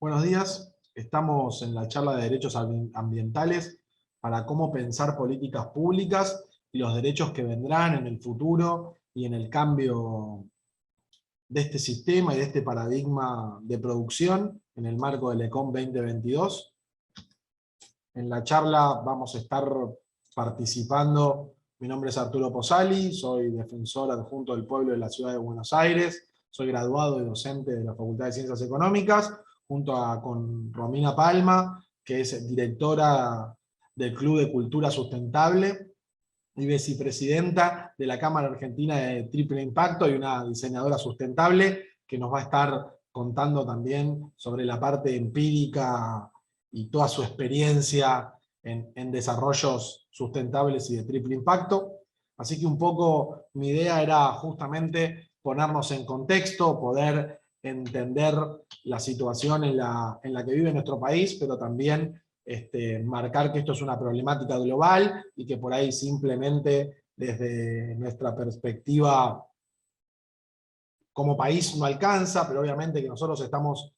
Buenos días, estamos en la charla de derechos ambientales para cómo pensar políticas públicas y los derechos que vendrán en el futuro y en el cambio de este sistema y de este paradigma de producción en el marco del ECOM 2022. En la charla vamos a estar participando. Mi nombre es Arturo Posali, soy defensor adjunto del pueblo de la ciudad de Buenos Aires, soy graduado y docente de la Facultad de Ciencias Económicas, con Romina Palma, que es directora del Club de Cultura Sustentable y vicepresidenta de la Cámara Argentina de Triple Impacto, y una diseñadora sustentable que nos va a estar contando también sobre la parte empírica y toda su experiencia en desarrollos sustentables y de triple impacto. Así que un poco mi idea era justamente ponernos en contexto, poder entender la situación en la que vive nuestro país, pero también marcar que esto es una problemática global y que por ahí simplemente desde nuestra perspectiva como país no alcanza, pero obviamente que nosotros estamos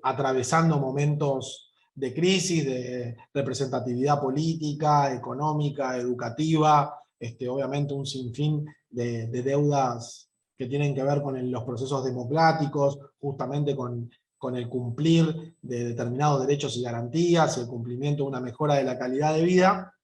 atravesando momentos de crisis, de representatividad política, económica, educativa, obviamente un sinfín de deudas que tienen que ver con los procesos democráticos, justamente con el cumplir de determinados derechos y garantías, el cumplimiento de una mejora de la calidad de vida,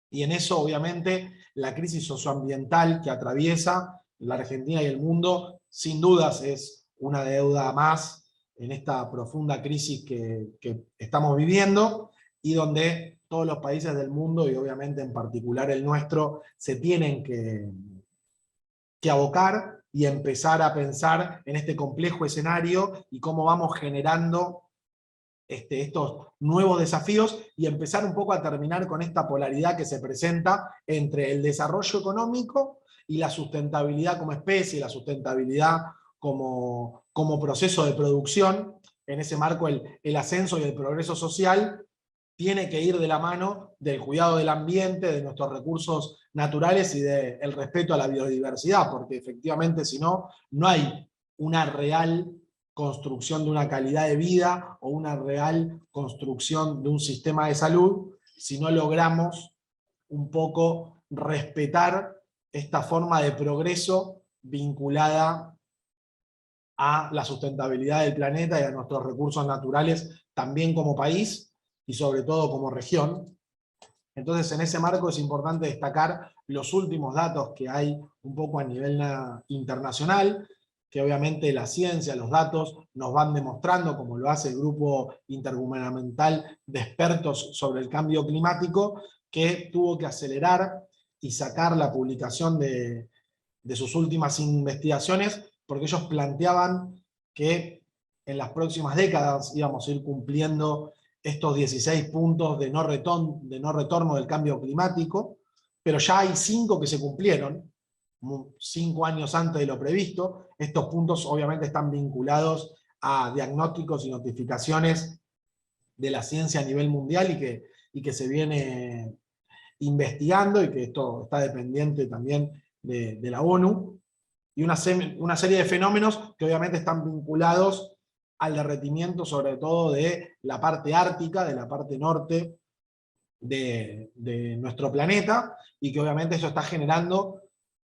y en eso obviamente la crisis socioambiental que atraviesa la Argentina y el mundo, sin dudas es una deuda más en esta profunda crisis que estamos viviendo, y donde todos los países del mundo, y obviamente en particular el nuestro, se tienen que abocar y empezar a pensar en este complejo escenario y cómo vamos generando estos nuevos desafíos, y empezar un poco a terminar con esta polaridad que se presenta entre el desarrollo económico y la sustentabilidad como especie, la sustentabilidad como proceso de producción. En ese marco el ascenso y el progreso social tiene que ir de la mano del cuidado del ambiente, de nuestros recursos naturales y del respeto a la biodiversidad, porque efectivamente si no, no hay una real construcción de una calidad de vida o una real construcción de un sistema de salud si no logramos un poco respetar esta forma de progreso vinculada a la sustentabilidad del planeta y a nuestros recursos naturales, también como país y sobre todo como región. Entonces, en ese marco es importante destacar los últimos datos que hay un poco a nivel internacional, que obviamente la ciencia, los datos nos van demostrando, como lo hace el grupo intergubernamental de expertos sobre el cambio climático, que tuvo que acelerar y sacar la publicación de sus últimas investigaciones, porque ellos planteaban que en las próximas décadas íbamos a ir cumpliendo estos 16 puntos de no retorno del cambio climático, pero ya hay 5 que se cumplieron, 5 años antes de lo previsto. Estos puntos obviamente están vinculados a diagnósticos y notificaciones de la ciencia a nivel mundial y que se viene investigando, y que esto está dependiente también de la ONU, y una serie de fenómenos que obviamente están vinculados al derretimiento, sobre todo de la parte ártica, de la parte norte de nuestro planeta, y que obviamente eso está generando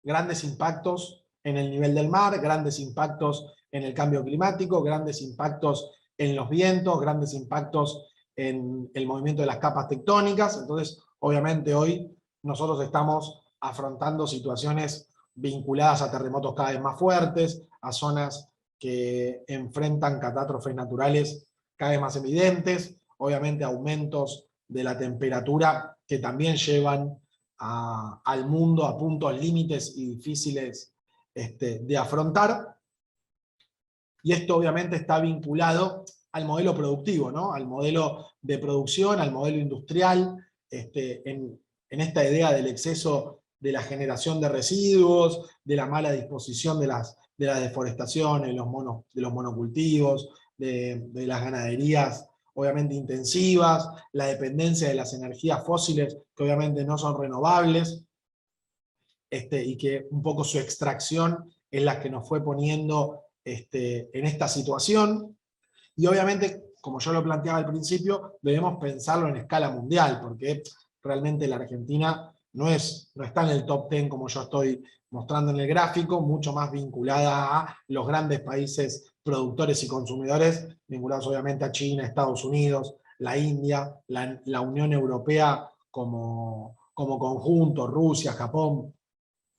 grandes impactos en el nivel del mar, grandes impactos en el cambio climático, grandes impactos en los vientos, grandes impactos en el movimiento de las capas tectónicas. Entonces, obviamente hoy nosotros estamos afrontando situaciones vinculadas a terremotos cada vez más fuertes, a zonas que enfrentan catástrofes naturales cada vez más evidentes, obviamente aumentos de la temperatura que también llevan al mundo a puntos límites y difíciles de afrontar. Y esto obviamente está vinculado al modelo productivo, ¿no? Al modelo de producción, al modelo industrial, en esta idea del exceso de la generación de residuos, de la mala disposición de las deforestaciones, de los monocultivos, de las ganaderías obviamente intensivas, la dependencia de las energías fósiles que obviamente no son renovables, y que un poco su extracción es la que nos fue poniendo en esta situación. Y obviamente, como yo lo planteaba al principio, debemos pensarlo en escala mundial, porque realmente la Argentina no está en el top 10 como yo estoy mostrando en el gráfico, mucho más vinculada a los grandes países productores y consumidores, vinculados obviamente a China, Estados Unidos, la India, la Unión Europea como conjunto, Rusia, Japón,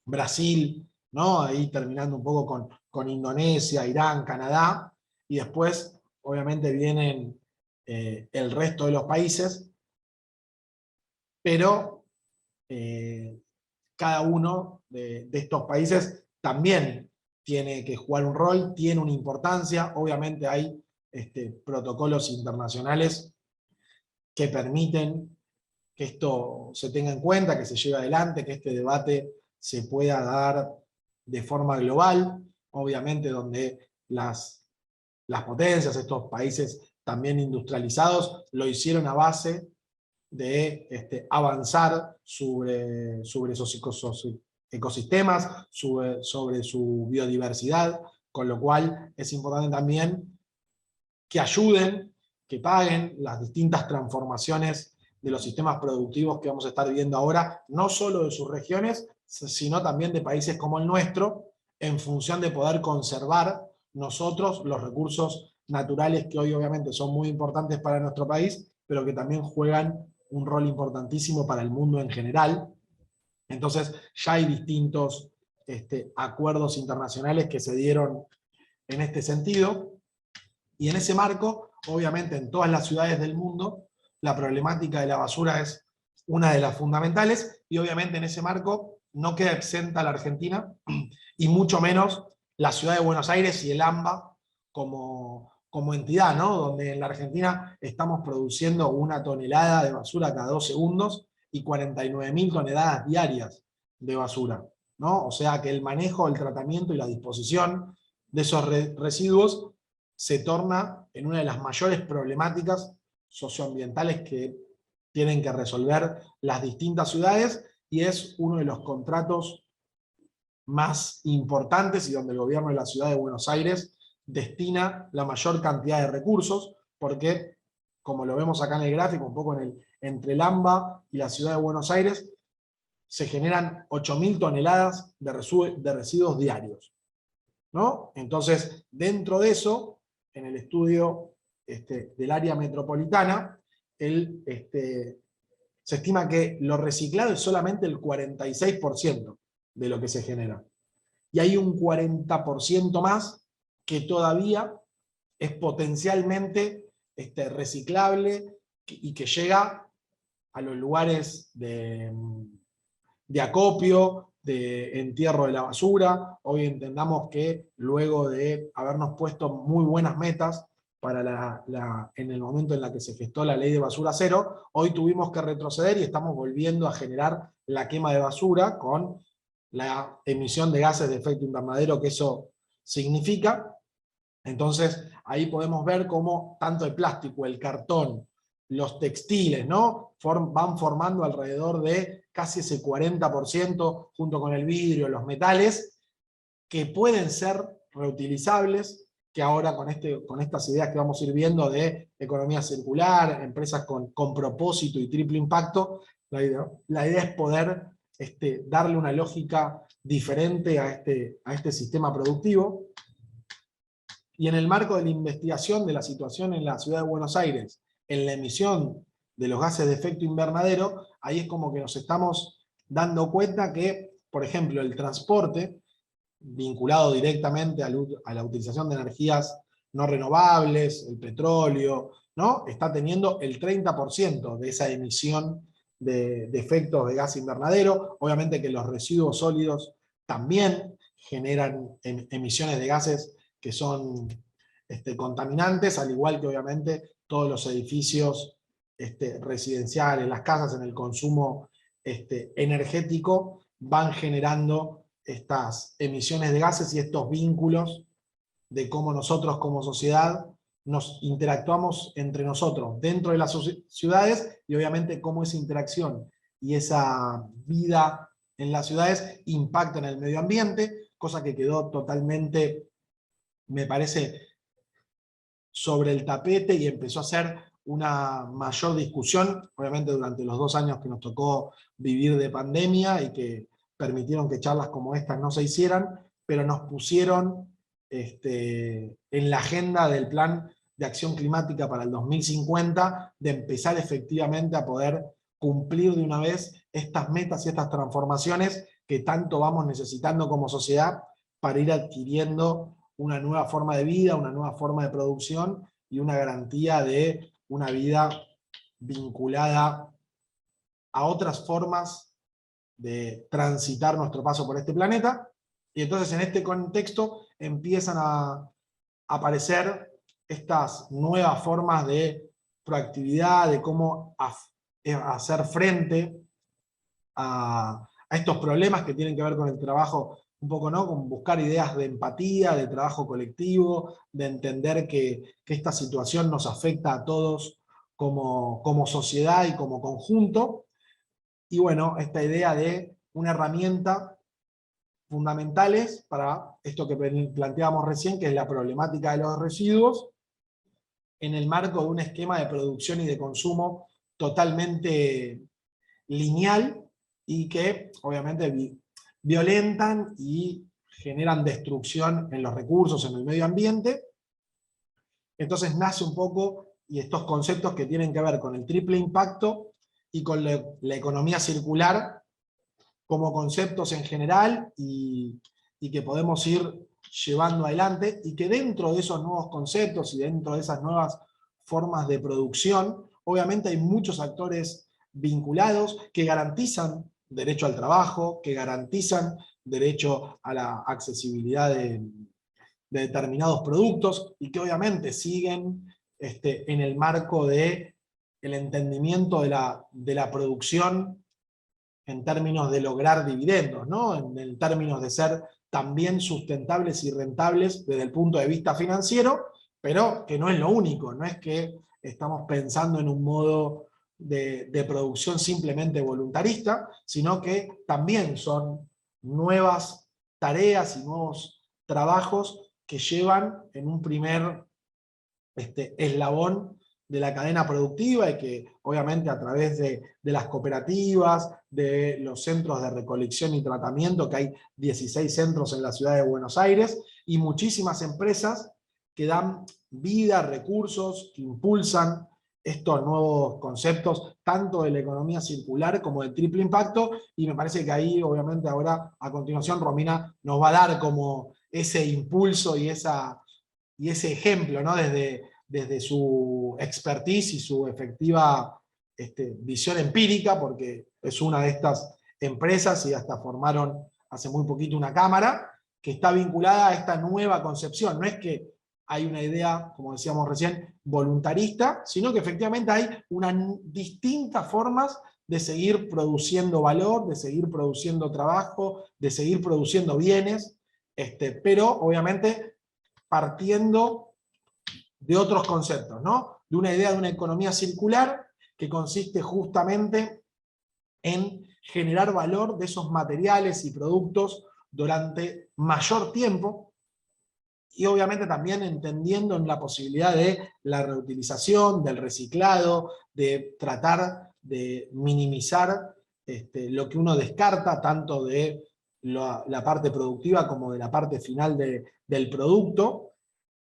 Brasil, ¿no? Ahí terminando un poco con Indonesia, Irán, Canadá, y después obviamente vienen el resto de los países, pero cada uno de estos países también tiene que jugar un rol, tiene una importancia, obviamente hay protocolos internacionales que permiten que esto se tenga en cuenta, que se lleve adelante, que este debate se pueda dar de forma global, obviamente donde las potencias, estos países también industrializados, lo hicieron a base de avanzar sobre esos ecosistemas, sobre su biodiversidad, con lo cual es importante también que ayuden, que paguen las distintas transformaciones de los sistemas productivos que vamos a estar viendo ahora, no solo de sus regiones, sino también de países como el nuestro, en función de poder conservar nosotros los recursos naturales que hoy obviamente son muy importantes para nuestro país, pero que también juegan un rol importantísimo para el mundo en general. Entonces ya hay distintos acuerdos internacionales que se dieron en este sentido, y en ese marco, obviamente en todas las ciudades del mundo, la problemática de la basura es una de las fundamentales, y obviamente en ese marco no queda exenta la Argentina, y mucho menos la ciudad de Buenos Aires y el AMBA como entidad, ¿no? Donde en la Argentina estamos produciendo 1 tonelada de basura cada 2 segundos y 49.000 toneladas diarias de basura, ¿no? O sea que el manejo, el tratamiento y la disposición de esos residuos se torna en una de las mayores problemáticas socioambientales que tienen que resolver las distintas ciudades, y es uno de los contratos más importantes y donde el gobierno de la ciudad de Buenos Aires destina la mayor cantidad de recursos, porque, como lo vemos acá en el gráfico, un poco entre el AMBA y la ciudad de Buenos Aires, se generan 8.000 toneladas de residuos diarios, ¿no? Entonces, dentro de eso, en el estudio del área metropolitana, se estima que lo reciclado es solamente el 46% de lo que se genera. Y hay un 40% más que todavía es potencialmente reciclable y que llega a los lugares de acopio, de entierro de la basura. Hoy entendamos que luego de habernos puesto muy buenas metas para en el momento en la que se gestó la ley de basura cero, hoy tuvimos que retroceder y estamos volviendo a generar la quema de basura con la emisión de gases de efecto invernadero que eso significa. Entonces ahí podemos ver cómo tanto el plástico, el cartón, los textiles, ¿no? Van formando alrededor de casi ese 40% junto con el vidrio, los metales, que pueden ser reutilizables, que ahora con estas ideas que vamos a ir viendo de economía circular, empresas con propósito y triple impacto, la idea es poder darle una lógica diferente a este sistema productivo. Y en el marco de la investigación de la situación en la ciudad de Buenos Aires, en la emisión de los gases de efecto invernadero, ahí es como que nos estamos dando cuenta que, por ejemplo, el transporte, vinculado directamente a la utilización de energías no renovables, el petróleo, ¿no? Está teniendo el 30% de esa emisión de efectos de gas invernadero. Obviamente que los residuos sólidos también generan emisiones de gases que son contaminantes, al igual que obviamente todos los edificios residenciales, las casas en el consumo energético van generando estas emisiones de gases y estos vínculos de cómo nosotros como sociedad nos interactuamos entre nosotros dentro de las ciudades, y obviamente cómo esa interacción y esa vida en las ciudades impacta en el medio ambiente, cosa que quedó totalmente, me parece, sobre el tapete y empezó a ser una mayor discusión, obviamente durante los 2 años que nos tocó vivir de pandemia y que permitieron que charlas como estas no se hicieran, pero nos pusieron en la agenda del plan de acción climática para el 2050, de empezar efectivamente a poder cumplir de una vez estas metas y estas transformaciones que tanto vamos necesitando como sociedad para ir adquiriendo una nueva forma de vida, una nueva forma de producción y una garantía de una vida vinculada a otras formas de transitar nuestro paso por este planeta. Y entonces en este contexto empiezan a aparecer estas nuevas formas de proactividad, de cómo hacer frente a estos problemas que tienen que ver con el trabajo, un poco, ¿no? Con buscar ideas de empatía, de trabajo colectivo, de entender que esta situación nos afecta a todos como sociedad y como conjunto. Y bueno, esta idea de una herramienta fundamentales para esto que planteábamos recién, que es la problemática de los residuos, en el marco de un esquema de producción y de consumo totalmente lineal y que obviamente violentan y generan destrucción en los recursos, en el medio ambiente. Entonces nace un poco, y estos conceptos que tienen que ver con el triple impacto y con la economía circular como conceptos en general y que podemos ir llevando adelante, y que dentro de esos nuevos conceptos y dentro de esas nuevas formas de producción, obviamente hay muchos actores vinculados que garantizan derecho al trabajo, que garantizan derecho a la accesibilidad de determinados productos, y que obviamente siguen en el marco del entendimiento de la producción en términos de lograr dividendos, ¿no? En términos de ser también sustentables y rentables desde el punto de vista financiero, pero que no es lo único, no es que estamos pensando en un modo de producción simplemente voluntarista, sino que también son nuevas tareas y nuevos trabajos que llevan en un primer eslabón de la cadena productiva, y que obviamente a través de las cooperativas, de los centros de recolección y tratamiento, que hay 16 centros en la ciudad de Buenos Aires, y muchísimas empresas que dan vida, recursos, que impulsan estos nuevos conceptos, tanto de la economía circular como del triple impacto, y me parece que ahí, obviamente, ahora, a continuación, Romina nos va a dar como ese impulso y ese ejemplo, ¿no? Desde su expertise y su efectiva visión empírica, porque es una de estas empresas y hasta formaron hace muy poquito una cámara que está vinculada a esta nueva concepción. No es que hay una idea, como decíamos recién, voluntarista, sino que efectivamente hay distintas formas de seguir produciendo valor, de seguir produciendo trabajo, de seguir produciendo bienes, pero obviamente partiendo de otros conceptos, ¿no? De una idea de una economía circular que consiste justamente en generar valor de esos materiales y productos durante mayor tiempo, y obviamente también entendiendo en la posibilidad de la reutilización, del reciclado, de tratar de minimizar lo que uno descarta, tanto de la parte productiva como de la parte final del producto,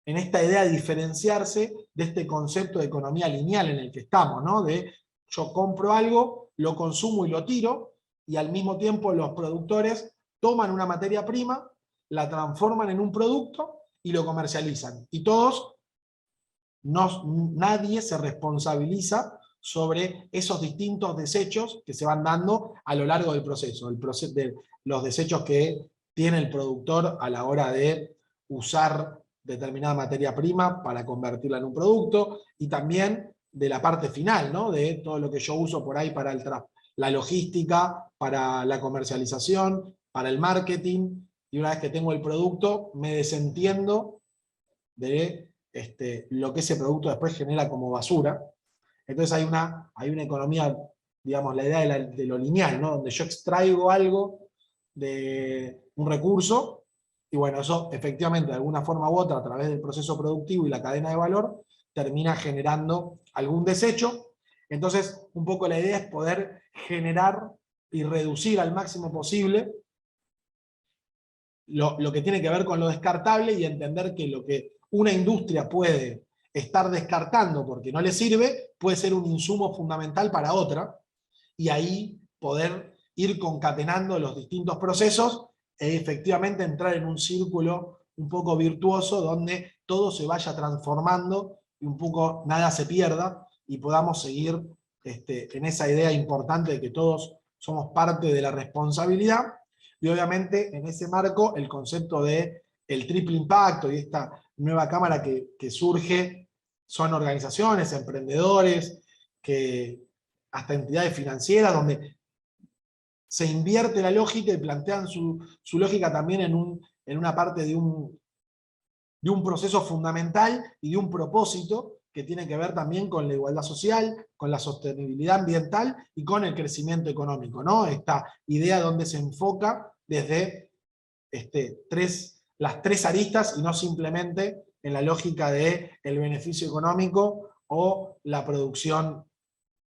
en esta idea de diferenciarse de este concepto de economía lineal en el que estamos, ¿no? De yo compro algo, lo consumo y lo tiro, y al mismo tiempo los productores toman una materia prima, la transforman en un producto y lo comercializan. Y todos, nadie se responsabiliza sobre esos distintos desechos que se van dando a lo largo del proceso, de los desechos que tiene el productor a la hora de usar determinada materia prima para convertirla en un producto, y también de la parte final, ¿no? De todo lo que yo uso por ahí para la logística, para la comercialización, para el marketing, y una vez que tengo el producto, me desentiendo de lo que ese producto después genera como basura. Entonces hay una economía, digamos, la idea de lo lineal, ¿no? Donde yo extraigo algo de un recurso, Y bueno, eso efectivamente, de alguna forma u otra, a través del proceso productivo y la cadena de valor, termina generando algún desecho. Entonces, un poco la idea es poder generar y reducir al máximo posible lo que tiene que ver con lo descartable y entender que lo que una industria puede estar descartando porque no le sirve, puede ser un insumo fundamental para otra, y ahí poder ir concatenando los distintos procesos e efectivamente entrar en un círculo un poco virtuoso donde todo se vaya transformando y un poco nada se pierda y podamos seguir en esa idea importante de que todos somos parte de la responsabilidad. Y obviamente en ese marco el concepto de el triple impacto y esta nueva cámara que surge son organizaciones, emprendedores, que hasta entidades financieras, donde se invierte la lógica y plantean su lógica también en una parte de un proceso fundamental y de un propósito que tiene que ver también con la igualdad social, con la sostenibilidad ambiental y con el crecimiento económico, ¿no? Esta idea donde se enfoca desde las tres aristas y no simplemente en la lógica del beneficio económico o la producción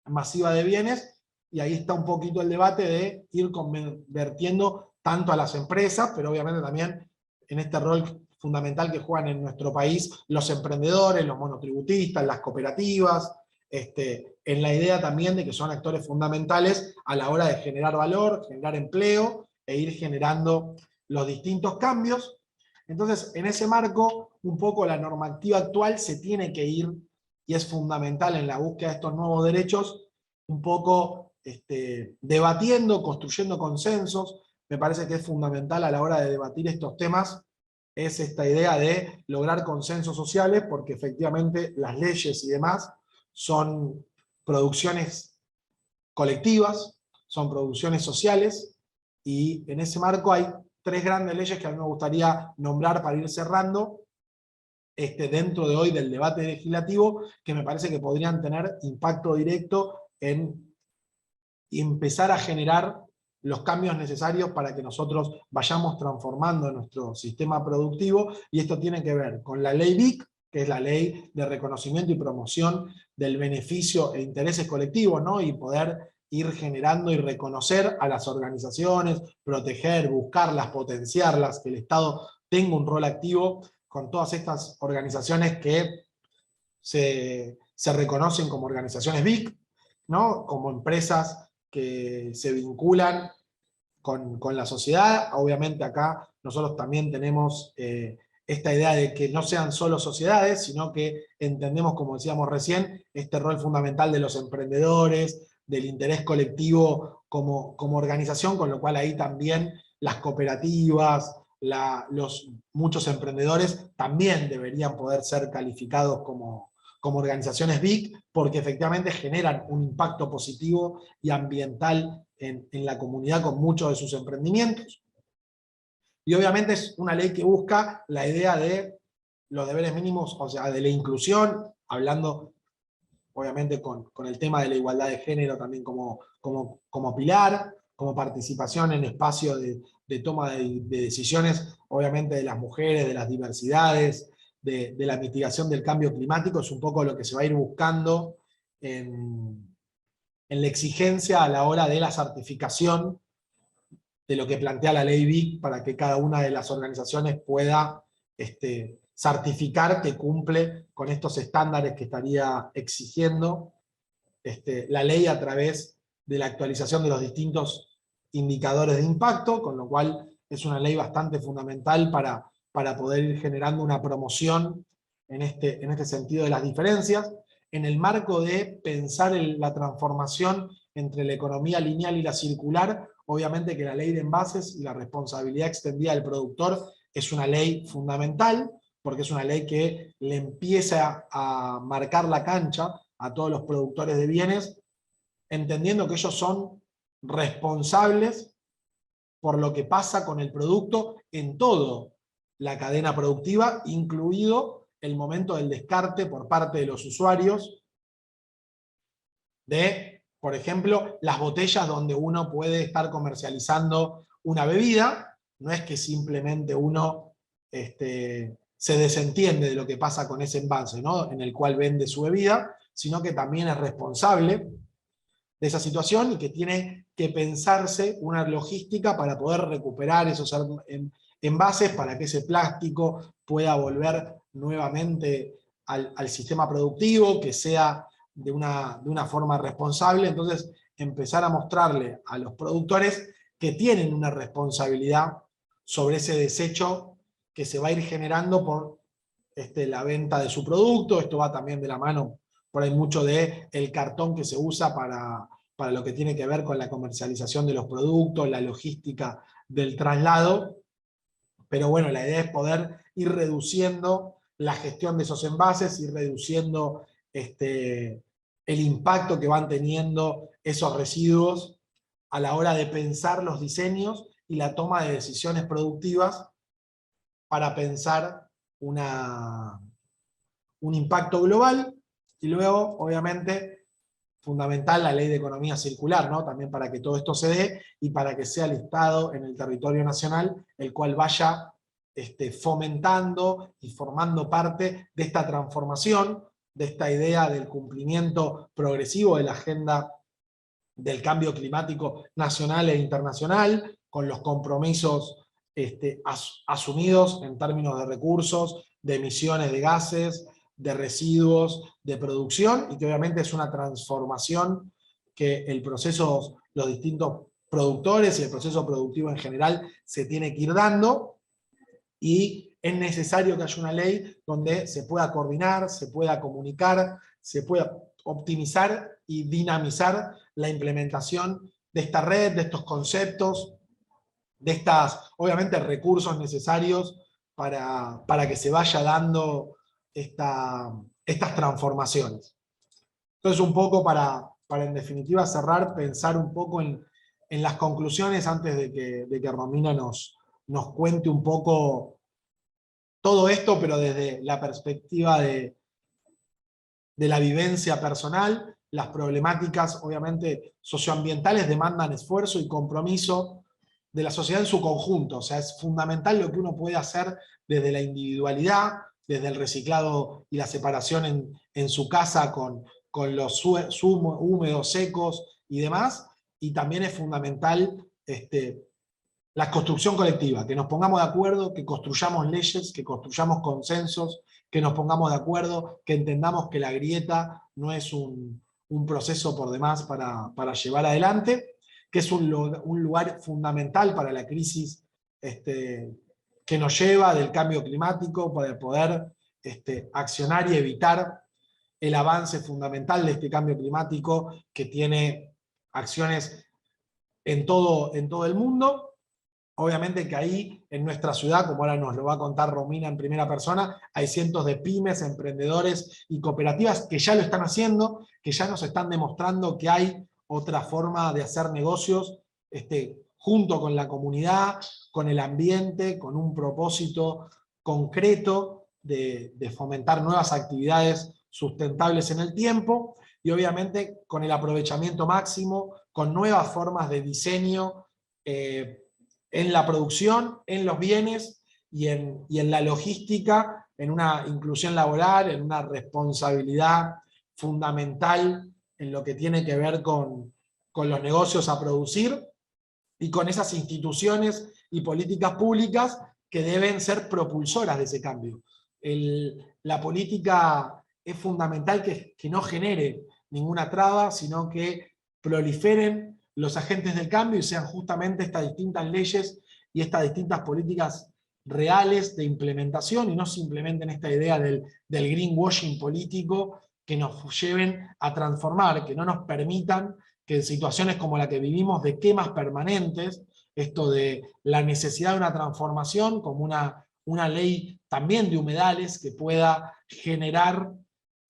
masiva de bienes, y ahí está un poquito el debate de ir convirtiendo tanto a las empresas, pero obviamente también en este rol fundamental que juegan en nuestro país los emprendedores, los monotributistas, las cooperativas, en la idea también de que son actores fundamentales a la hora de generar valor, generar empleo e ir generando los distintos cambios. Entonces, en ese marco, un poco la normativa actual se tiene que ir, y es fundamental en la búsqueda de estos nuevos derechos, un poco debatiendo, construyendo consensos. Me parece que es fundamental a la hora de debatir estos temas, es esta idea de lograr consensos sociales, porque efectivamente las leyes y demás son producciones colectivas, son producciones sociales, y en ese marco hay tres grandes leyes que a mí me gustaría nombrar para ir cerrando, dentro de hoy del debate legislativo, que me parece que podrían tener impacto directo en empezar a generar los cambios necesarios para que nosotros vayamos transformando nuestro sistema productivo, y esto tiene que ver con la ley BIC, que es la ley de reconocimiento y promoción del beneficio e intereses colectivos, ¿no? Y poder ir generando y reconocer a las organizaciones, proteger, buscarlas, potenciarlas, que el Estado tenga un rol activo con todas estas organizaciones que se reconocen como organizaciones BIC, ¿no? Como empresas que se vinculan con la sociedad. Obviamente acá nosotros también tenemos esta idea de que no sean solo sociedades, sino que entendemos, como decíamos recién, este rol fundamental de los emprendedores, del interés colectivo como organización, con lo cual ahí también las cooperativas, los muchos emprendedores también deberían poder ser calificados como organizaciones BIC, porque efectivamente generan un impacto positivo y ambiental en la comunidad con muchos de sus emprendimientos. Y obviamente es una ley que busca la idea de los deberes mínimos, o sea, de la inclusión, hablando obviamente con el tema de la igualdad de género también como pilar, como participación en espacios de toma de decisiones, obviamente de las mujeres, de las diversidades, de la mitigación del cambio climático. Es un poco lo que se va a ir buscando en la exigencia a la hora de la certificación de lo que plantea la ley BIC, para que cada una de las organizaciones pueda certificar que cumple con estos estándares que estaría exigiendo la ley a través de la actualización de los distintos indicadores de impacto, con lo cual es una ley bastante fundamental para poder ir generando una promoción en este sentido de las diferencias, en el marco de pensar en la transformación entre la economía lineal y la circular. Obviamente que la ley de envases y la responsabilidad extendida del productor es una ley fundamental, porque es una ley que le empieza a marcar la cancha a todos los productores de bienes, entendiendo que ellos son responsables por lo que pasa con el producto en toda la cadena productiva, incluido el momento del descarte por parte de los usuarios de, por ejemplo, las botellas donde uno puede estar comercializando una bebida, no es que simplemente uno se desentiende de lo que pasa con ese envase, ¿no? En el cual vende su bebida, sino que también es responsable de esa situación y que tiene que pensarse una logística para poder recuperar esos envases, para que ese plástico pueda volver nuevamente al sistema productivo, que sea de una forma responsable. Entonces, empezar a mostrarle a los productores que tienen una responsabilidad sobre ese desecho que se va a ir generando por la venta de su producto. Esto va también de la mano, por ahí mucho de el cartón que se usa para lo que tiene que ver con la comercialización de los productos, la logística del traslado. Pero bueno, la idea es poder ir reduciendo la gestión de esos envases, ir reduciendo el impacto que van teniendo esos residuos a la hora de pensar los diseños y la toma de decisiones productivas para pensar un impacto global. Y luego, obviamente, fundamental la ley de economía circular, ¿no? También para que todo esto se dé y para que sea el Estado en el territorio nacional el cual vaya fomentando y formando parte de esta transformación, de esta idea del cumplimiento progresivo de la agenda del cambio climático nacional e internacional, con los compromisos asumidos en términos de recursos, de emisiones de gases, de residuos, de producción, y que obviamente es una transformación que el proceso, los distintos productores y el proceso productivo en general se tiene que ir dando, y es necesario que haya una ley donde se pueda coordinar, se pueda comunicar, se pueda optimizar y dinamizar la implementación de esta red, de estos conceptos, de estos, obviamente, recursos necesarios para que se vaya dando estas transformaciones. Entonces, un poco para en definitiva cerrar, pensar un poco en las conclusiones antes de que Romina nos cuente un poco todo esto, pero desde la perspectiva de la vivencia personal. Las problemáticas, obviamente, socioambientales demandan esfuerzo y compromiso de la sociedad en su conjunto. O sea, es fundamental lo que uno puede hacer desde la individualidad, desde el reciclado y la separación en su casa con los húmedos, secos y demás. Y también es fundamental la construcción colectiva, que nos pongamos de acuerdo, que construyamos leyes, que construyamos consensos, que nos pongamos de acuerdo, que entendamos que la grieta no es un proceso por demás para llevar adelante, que es un lugar fundamental para la crisis que nos lleva del cambio climático, para poder accionar y evitar el avance fundamental de este cambio climático que tiene acciones en todo el mundo. Obviamente que ahí, en nuestra ciudad, como ahora nos lo va a contar Romina en primera persona, hay cientos de pymes, emprendedores y cooperativas que ya lo están haciendo, que ya nos están demostrando que hay otra forma de hacer negocios junto con la comunidad, con el ambiente, con un propósito concreto de fomentar nuevas actividades sustentables en el tiempo, y obviamente con el aprovechamiento máximo, con nuevas formas de diseño, en la producción, en los bienes y en la logística, en una inclusión laboral, en una responsabilidad fundamental en lo que tiene que ver con los negocios a producir y con esas instituciones y políticas públicas que deben ser propulsoras de ese cambio. La política es fundamental que no genere ninguna traba, sino que proliferen los agentes del cambio y sean justamente estas distintas leyes y estas distintas políticas reales de implementación, y no simplemente en esta idea del greenwashing político, que nos lleven a transformar, que no nos permitan que en situaciones como la que vivimos de quemas permanentes, esto de la necesidad de una transformación como una ley también de humedales que pueda generar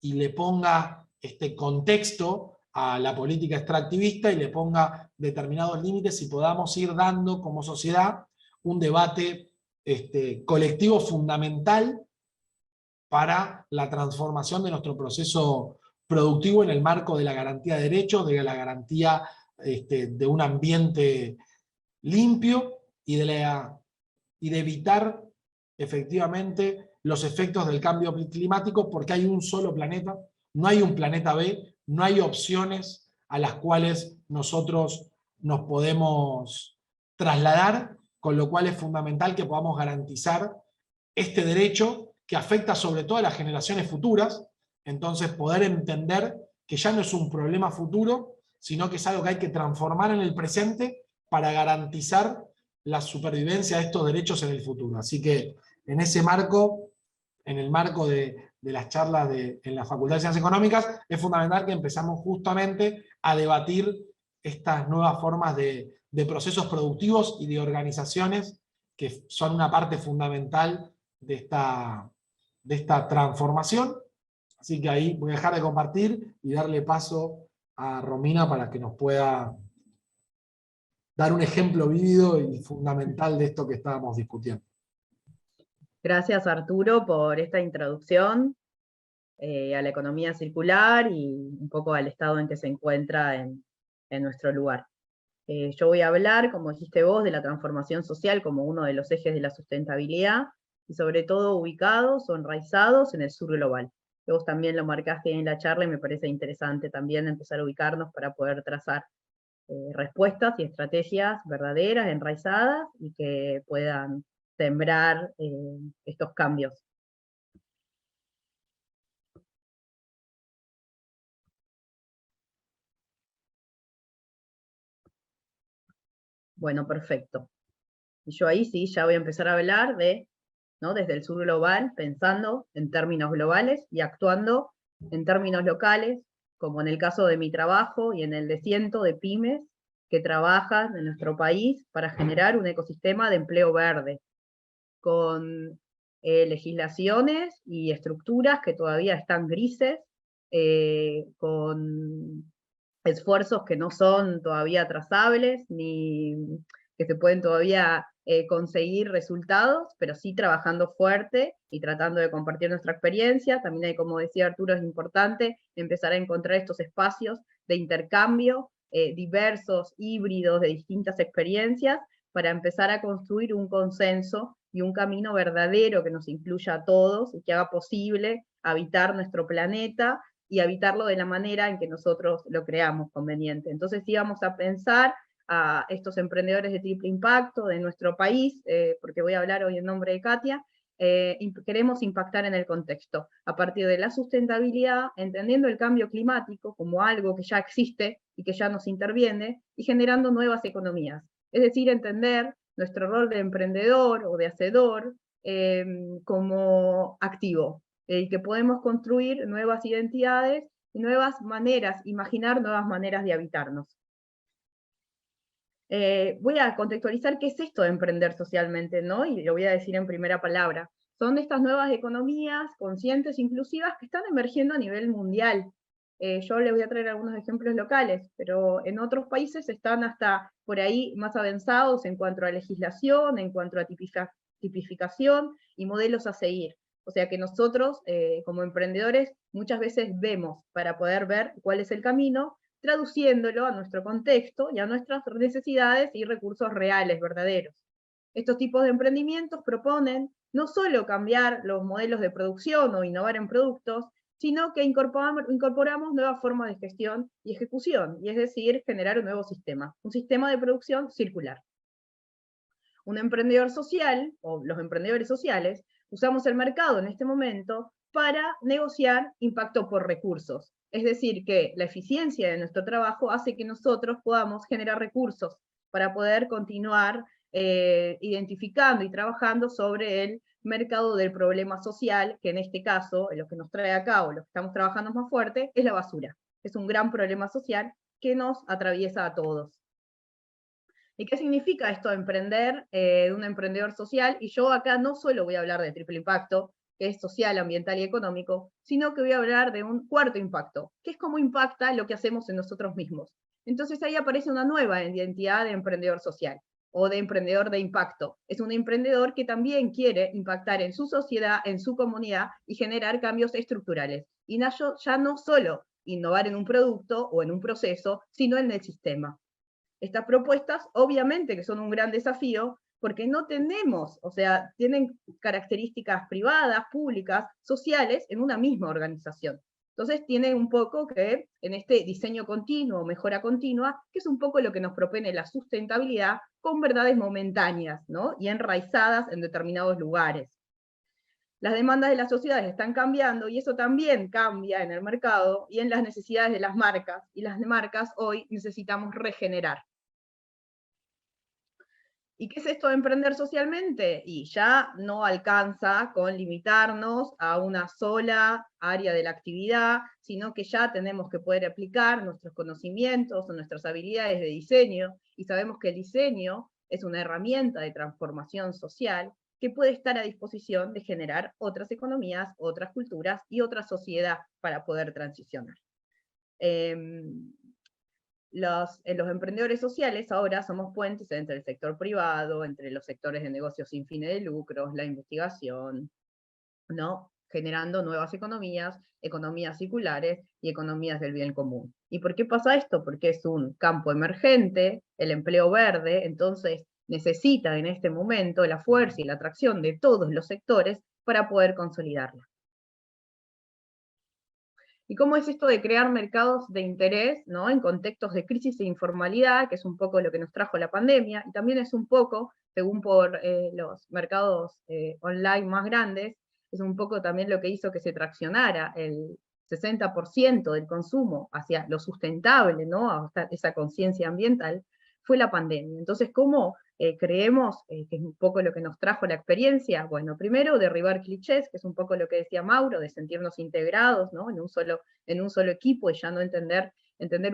y le ponga este contexto a la política extractivista y le ponga determinados límites, y podamos ir dando como sociedad un debate colectivo fundamental para la transformación de nuestro proceso productivo en el marco de la garantía de derechos, de la garantía de un ambiente limpio y de la y de evitar efectivamente los efectos del cambio climático, porque hay un solo planeta, no hay un planeta B, no hay opciones a las cuales nosotros nos podemos trasladar, con lo cual es fundamental que podamos garantizar este derecho que afecta sobre todo a las generaciones futuras. Entonces poder entender que ya no es un problema futuro, sino que es algo que hay que transformar en el presente para garantizar la supervivencia de estos derechos en el futuro. Así que en ese marco, en el marco de las charlas en la Facultad de Ciencias Económicas, es fundamental que empezamos justamente a debatir estas nuevas formas de procesos productivos y de organizaciones que son una parte fundamental de esta transformación. Así que ahí voy a dejar de compartir y darle paso a Romina para que nos pueda dar un ejemplo vívido y fundamental de esto que estábamos discutiendo. Gracias, Arturo, por esta introducción a la economía circular y un poco al estado en que se encuentra en nuestro lugar. Yo voy a hablar, como dijiste vos, de la transformación social como uno de los ejes de la sustentabilidad, y sobre todo ubicados o enraizados en el sur global. Vos también lo marcaste en la charla y me parece interesante también empezar a ubicarnos para poder trazar respuestas y estrategias verdaderas, enraizadas, y que puedan sembrar estos cambios. Bueno, perfecto. Y yo ahí sí ya voy a empezar a hablar de, ¿no?, desde el sur global, pensando en términos globales y actuando en términos locales, como en el caso de mi trabajo y en el de cientos de pymes que trabajan en nuestro país para generar un ecosistema de empleo verde, con legislaciones y estructuras que todavía están grises, con esfuerzos que no son todavía trazables, ni que se pueden todavía conseguir resultados, pero sí trabajando fuerte y tratando de compartir nuestra experiencia. También hay, como decía Arturo, es importante empezar a encontrar estos espacios de intercambio diversos, híbridos, de distintas experiencias, para empezar a construir un consenso y un camino verdadero que nos incluya a todos y que haga posible habitar nuestro planeta y habitarlo de la manera en que nosotros lo creamos conveniente. Entonces íbamos a pensar a estos emprendedores de triple impacto de nuestro país, porque voy a hablar hoy en nombre de Katia, queremos impactar en el contexto, a partir de la sustentabilidad, entendiendo el cambio climático como algo que ya existe y que ya nos interviene, y generando nuevas economías. Es decir, entender nuestro rol de emprendedor o de hacedor como activo, y que podemos construir nuevas identidades y nuevas maneras, imaginar nuevas maneras de habitarnos. Voy a contextualizar qué es esto de emprender socialmente, ¿no? Y lo voy a decir en primera palabra. Son estas nuevas economías conscientes, inclusivas, que están emergiendo a nivel mundial. Yo les voy a traer algunos ejemplos locales, pero en otros países están hasta por ahí más avanzados en cuanto a legislación, en cuanto a tipificación y modelos a seguir. O sea que nosotros, como emprendedores, muchas veces vemos para poder ver cuál es el camino, traduciéndolo a nuestro contexto y a nuestras necesidades y recursos reales, verdaderos. Estos tipos de emprendimientos proponen no solo cambiar los modelos de producción o innovar en productos, sino que incorporamos nuevas formas de gestión y ejecución, y es decir, generar un nuevo sistema, un sistema de producción circular. Un emprendedor social, o los emprendedores sociales, usamos el mercado en este momento para negociar impacto por recursos. Es decir, que la eficiencia de nuestro trabajo hace que nosotros podamos generar recursos para poder continuar identificando y trabajando sobre el mercado del problema social, que en este caso, lo que nos trae acá, o lo que estamos trabajando más fuerte, es la basura. Es un gran problema social que nos atraviesa a todos. ¿Y qué significa esto de emprender, de un emprendedor social? Y yo acá no solo voy a hablar de triple impacto, que es social, ambiental y económico, sino que voy a hablar de un cuarto impacto, que es cómo impacta lo que hacemos en nosotros mismos. Entonces ahí aparece una nueva identidad de emprendedor social, o de emprendedor de impacto. Es un emprendedor que también quiere impactar en su sociedad, en su comunidad, y generar cambios estructurales. Y ya no solo innovar en un producto o en un proceso, sino en el sistema. Estas propuestas, obviamente que son un gran desafío, porque no tenemos, o sea, tienen características privadas, públicas, sociales en una misma organización. Entonces tiene un poco que en este diseño continuo, mejora continua, que es un poco lo que nos propone la sustentabilidad con verdades momentáneas, ¿no? Y enraizadas en determinados lugares. Las demandas de las sociedades están cambiando y eso también cambia en el mercado y en las necesidades de las marcas. Y las marcas hoy necesitamos regenerar. ¿Y qué es esto de emprender socialmente? Y ya no alcanza con limitarnos a una sola área de la actividad, sino que ya tenemos que poder aplicar nuestros conocimientos o nuestras habilidades de diseño, y sabemos que el diseño es una herramienta de transformación social que puede estar a disposición de generar otras economías, otras culturas y otra sociedad para poder transicionar. Los emprendedores sociales ahora somos puentes entre el sector privado, entre los sectores de negocios sin fines de lucros, la investigación, ¿no? Generando nuevas economías, economías circulares y economías del bien común. ¿Y por qué pasa esto? Porque es un campo emergente, el empleo verde, entonces necesita en este momento la fuerza y la atracción de todos los sectores para poder consolidarla. ¿Y cómo es esto de crear mercados de interés, ¿no? En contextos de crisis e informalidad, que es un poco lo que nos trajo la pandemia, y también es un poco, según por los mercados online más grandes, es un poco también lo que hizo que se traccionara el 60% del consumo hacia lo sustentable, ¿no? Hasta esa conciencia ambiental, fue la pandemia. Entonces, ¿cómo creemos que es un poco lo que nos trajo la experiencia? Bueno, primero, derribar clichés, que es un poco lo que decía Mauro, de sentirnos integrados, ¿no? en un solo equipo y ya no entender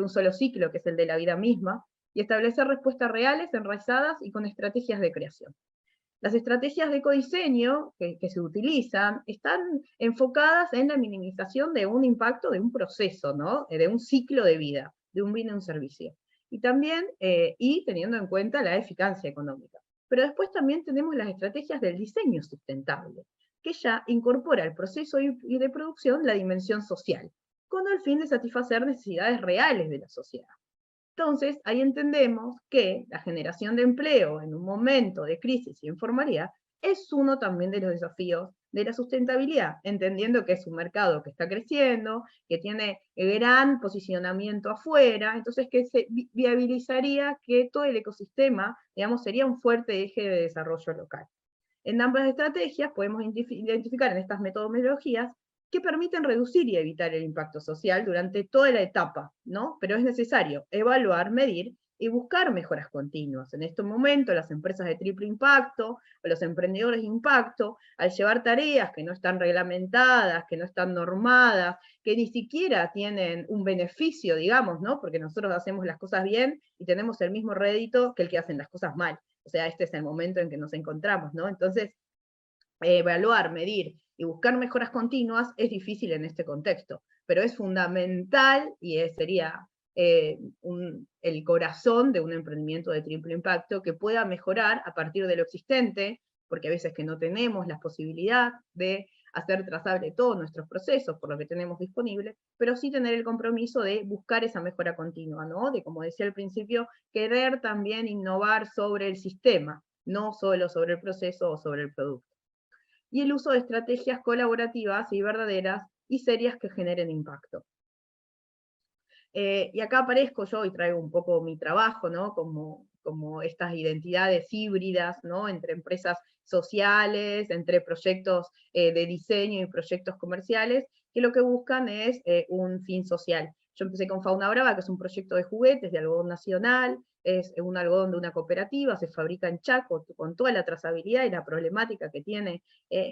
un solo ciclo, que es el de la vida misma, y establecer respuestas reales, enraizadas y con estrategias de creación. Las estrategias de ecodiseño que se utilizan están enfocadas en la minimización de un impacto de un proceso, ¿no? De un ciclo de vida, de un bien y un servicio. Y también, y teniendo en cuenta la eficacia económica. Pero después también tenemos las estrategias del diseño sustentable, que ya incorpora al proceso y de producción la dimensión social, con el fin de satisfacer necesidades reales de la sociedad. Entonces, ahí entendemos que la generación de empleo en un momento de crisis y informalidad es uno también de los desafíos de la sustentabilidad, entendiendo que es un mercado que está creciendo, que tiene gran posicionamiento afuera, entonces que se viabilizaría que todo el ecosistema, digamos, sería un fuerte eje de desarrollo local. En ambas estrategias podemos identificar en estas metodologías que permiten reducir y evitar el impacto social durante toda la etapa, ¿no? Pero es necesario evaluar, medir y buscar mejoras continuas. En este momento, las empresas de triple impacto o los emprendedores de impacto, al llevar tareas que no están reglamentadas, que no están normadas, que ni siquiera tienen un beneficio, digamos, ¿no? Porque nosotros hacemos las cosas bien y tenemos el mismo rédito que el que hacen las cosas mal. O sea, este es el momento en que nos encontramos, ¿no? Entonces, evaluar, medir y buscar mejoras continuas es difícil en este contexto, pero es fundamental y sería el corazón de un emprendimiento de triple impacto que pueda mejorar a partir de lo existente, porque a veces que no tenemos la posibilidad de hacer trazable todos nuestros procesos por lo que tenemos disponible, pero sí tener el compromiso de buscar esa mejora continua, ¿no? De, como decía al principio, querer también innovar sobre el sistema, no solo sobre el proceso o sobre el producto. Y el uso de estrategias colaborativas y verdaderas y serias que generen impacto. Y acá aparezco yo y traigo un poco mi trabajo, ¿no? Como estas identidades híbridas, ¿no? Entre empresas sociales, entre proyectos de diseño y proyectos comerciales, que lo que buscan es un fin social. Yo empecé con Fauna Brava, que es un proyecto de juguetes de algodón nacional, es un algodón de una cooperativa, se fabrica en Chaco, con toda la trazabilidad y la problemática que tiene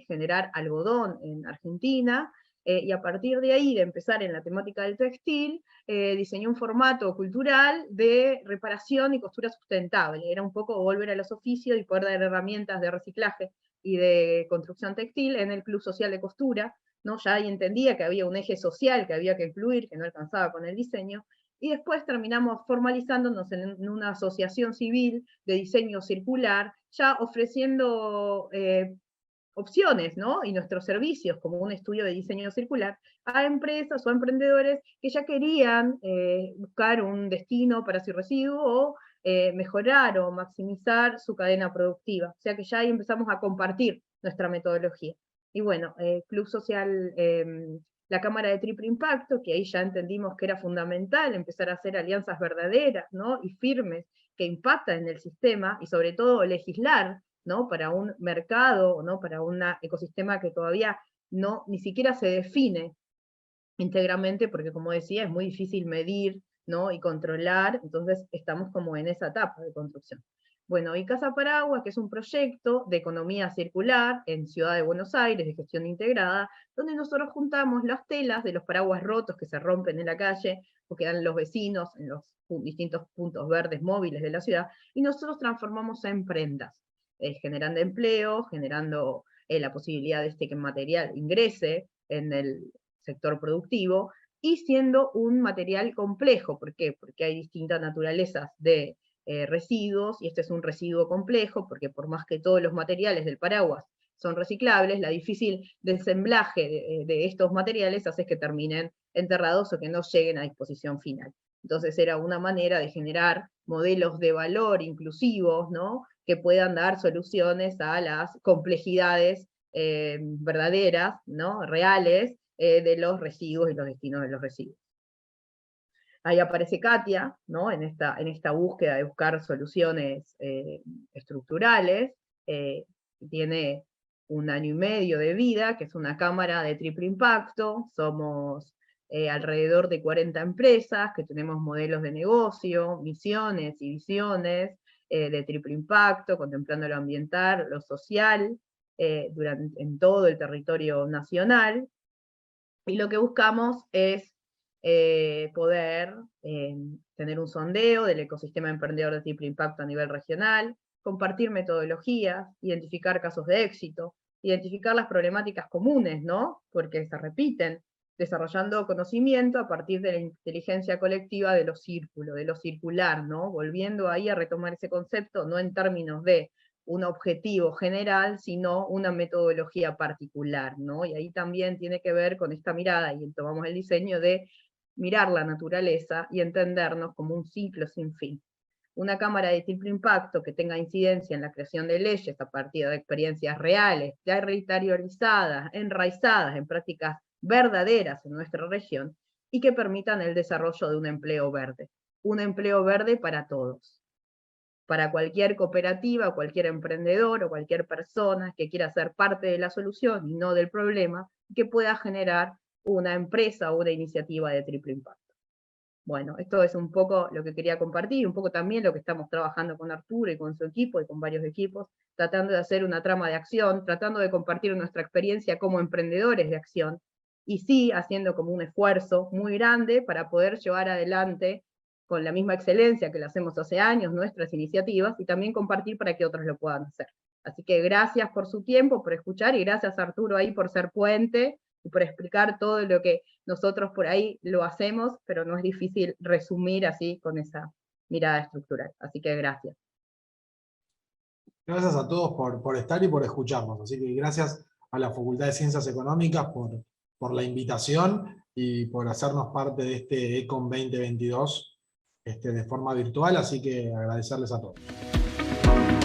generar algodón en Argentina, y a partir de ahí, de empezar en la temática del textil, diseñó un formato cultural de reparación y costura sustentable. Era un poco volver a los oficios y poder dar herramientas de reciclaje y de construcción textil en el Club Social de Costura, ¿no? Ya ahí entendía que había un eje social que había que incluir, que no alcanzaba con el diseño, y después terminamos formalizándonos en una asociación civil de diseño circular, ya ofreciendo opciones, ¿no? Y nuestros servicios, como un estudio de diseño circular, a empresas o emprendedores que ya querían buscar un destino para su residuo o mejorar o maximizar su cadena productiva. O sea que ya ahí empezamos a compartir nuestra metodología. Y bueno, Club Social, la Cámara de Triple Impacto, que ahí ya entendimos que era fundamental empezar a hacer alianzas verdaderas, ¿no? Y firmes, que impactan en el sistema, y sobre todo legislar, ¿no? Para un mercado, ¿no? Para un ecosistema que todavía ni siquiera se define íntegramente, porque como decía, es muy difícil medir, ¿no? Y controlar, entonces estamos como en esa etapa de construcción. Bueno, y Casa Paraguas, que es un proyecto de economía circular en Ciudad de Buenos Aires, de gestión integrada, donde nosotros juntamos las telas de los paraguas rotos que se rompen en la calle, o quedan los vecinos en los distintos puntos verdes móviles de la ciudad, y nosotros transformamos en prendas, generando empleo, generando la posibilidad de que el material ingrese en el sector productivo, y siendo un material complejo. ¿Por qué? Porque hay distintas naturalezas de residuos, y este es un residuo complejo, porque por más que todos los materiales del paraguas son reciclables, la difícil desemblaje de estos materiales hace que terminen enterrados o que no lleguen a disposición final. Entonces era una manera de generar modelos de valor inclusivos, ¿no? Que puedan dar soluciones a las complejidades verdaderas, ¿no? Reales, de los residuos y los destinos de los residuos. Ahí aparece Katia, ¿no? en esta búsqueda de buscar soluciones estructurales. Tiene 1 año y medio de vida, que es una cámara de triple impacto. Somos alrededor de 40 empresas, que tenemos modelos de negocio, misiones y visiones de triple impacto, contemplando lo ambiental, lo social, en todo el territorio nacional. Y lo que buscamos es poder tener un sondeo del ecosistema emprendedor de triple impacto a nivel regional, compartir metodologías, identificar casos de éxito, identificar las problemáticas comunes, ¿no? Porque se repiten, desarrollando conocimiento a partir de la inteligencia colectiva de lo circular, ¿no? Volviendo ahí a retomar ese concepto, no en términos de un objetivo general, sino una metodología particular, ¿no? Y ahí también tiene que ver con esta mirada, y tomamos el diseño de mirar la naturaleza y entendernos como un ciclo sin fin. Una cámara de triple impacto que tenga incidencia en la creación de leyes a partir de experiencias reales, territorializadas, enraizadas en prácticas verdaderas en nuestra región, y que permitan el desarrollo de un empleo verde para todos, para cualquier cooperativa, cualquier emprendedor o cualquier persona que quiera ser parte de la solución y no del problema, que pueda generar una empresa o una iniciativa de triple impacto. Bueno, esto es un poco lo que quería compartir, un poco también lo que estamos trabajando con Arturo y con su equipo y con varios equipos, tratando de hacer una trama de acción, tratando de compartir nuestra experiencia como emprendedores de acción, y sí haciendo como un esfuerzo muy grande para poder llevar adelante con la misma excelencia que lo hacemos hace años, nuestras iniciativas, y también compartir para que otros lo puedan hacer. Así que gracias por su tiempo, por escuchar, y gracias Arturo ahí por ser puente, y por explicar todo lo que nosotros por ahí lo hacemos, pero no es difícil resumir así con esa mirada estructural. Así que gracias. Gracias a todos por estar y por escucharnos. Así que gracias a la Facultad de Ciencias Económicas por la invitación y por hacernos parte de este ECOM 2022 de forma virtual. Así que agradecerles a todos.